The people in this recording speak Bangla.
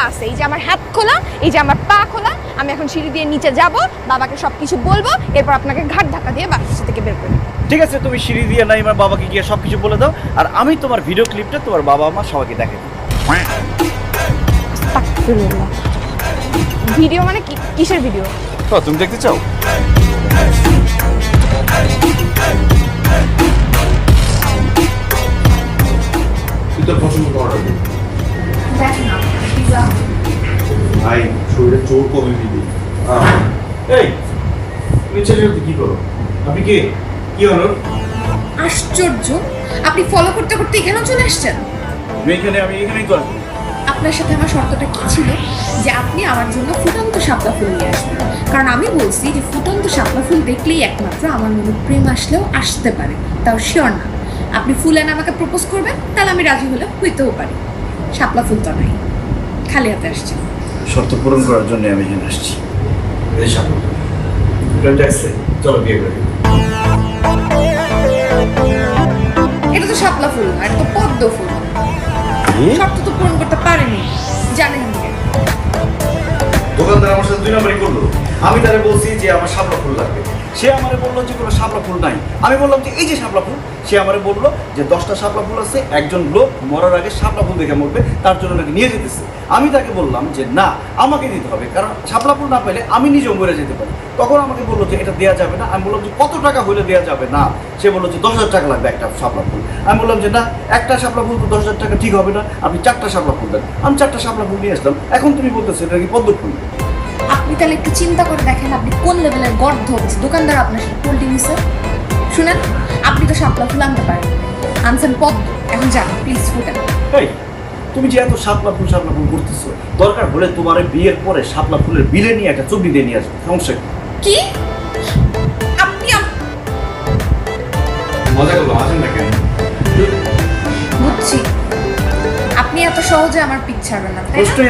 আছে, এই যে আমার হাত খোলা, এই যে আমার পা খোলা। আমি এখন সিঁড়ি দিয়ে নিচে যাব, বাবাকে সবকিছু বলবো, এরপর আপনাকে ঘাট ধাক্কা দিয়ে বাসা থেকে বের করে। ঠিক আছে, তুমি সিঁড়ি দিয়ে নাই আমার বাবাকে গিয়ে সবকিছু বলে দাও, আর আমি তোমার ভিডিও ক্লিপটা তোমার বাবা মা সবাইকে দেখে দিই। ভিডিও মানে কিসের ভিডিও? তুমি দেখতে চাও? তুই তোর পছন্দ করার দেখ না ভাই, শরীরে চোর কমে দিবি। এই তুমি ছেলের সাথে কি করো? আপনি কে? কি হলো? আশ্চর্য, আপনি ফলো করতে করতে এখানে চলে আসছেন। আমি এখানেই তো আছি। আপনার সাথে আমার শর্তটা কি ছিল যে আপনি আমার জন্য ফুটন্ত শাপলা ফুল নিয়ে আসবেন, কারণ আমি বলছি যে ফুটন্ত শাপলা ফুল দেখলেই একমাত্র আমার মনে প্রেম আসলেও আসতে পারে, তাও শিওর না। আপনি ফুল এনে আমাকে প্রপোজ করবেন, তাহলে আমি রাজি হলে হইতেও পারি। শাপলা ফুল তো নাই, খালি হাতে আসছেন। শর্ত পূরণ করার জন্য আমি এখানে আসছি। এই সামনে চলো বিয়ে করে। এটা তো শাপলা ফুল না, এটা তো পদ্ম ফুল। শর্ত তো পূরণ করতে পারেনি, জানেন না। দোকানদার আমার সাথে 2 নম্বরই করলো। আমি তারে বলছি যে আমার শাপলা ফুল লাগবে। সে আমারে বললো যে কোনো শাপলা ফুল নাই। আমি বললাম যে এই যে শাপলা ফুল। সে আমারে বললো যে 10টা শাপলা ফুল আছে, একজন লোক মরার আগে শাপলা ফুল দেখে মরবে, তার জন্য নাকি নিয়ে যেতেছে। আমি তাকে বললাম যে না, আমাকে দিতে হবে, কারণ শাপলা ফুল না পেলে আমি নিজেও মরে যেতে পারি। তখন আমাকে বললো যে এটা দেওয়া যাবে না। আমি বললাম যে কত টাকা হলে দেওয়া যাবে না? সে বললো যে 10,000 টাকা লাগবে একটা শাপলা ফুল। আমি বললাম যে না, একটা শাপলা ফুল তো 10,000 টাকা ঠিক হবে না, আপনি 4টা শাপলা ফুল দেন। আমি 4টা শাপলা ফুল নিয়ে আসলাম। এখন তুমি বলতেছো এটা কি পদ্ম ফুল? আপনি তাহলে একটু চিন্তা করে দেখেন আপনি কোন লেভেলের গর্ধ হচ্ছে। দোকানদার আপনার সাথে পোল্টি নিছে। শুনেন, আপনি তো শাপলা ফুল আনতে পারেন, আনছেন পদ্ম। এখন যান প্লিজ ফুটেন। এই তুমি যে এত শাপলা ফুল করতেছো, দরকার হলে তোমার বিয়ের পরে শাপলা ফুলের বিলে নিয়ে একটা চুবড়ি দিয়ে নিয়ে আসবে, সমস্যা কি? কি আপনি মজা করলো, আসেন না কেন? বুঝছি, আপনি এত সহজে আমার পিক ছাড়বেন না, তাই না? প্রশ্নই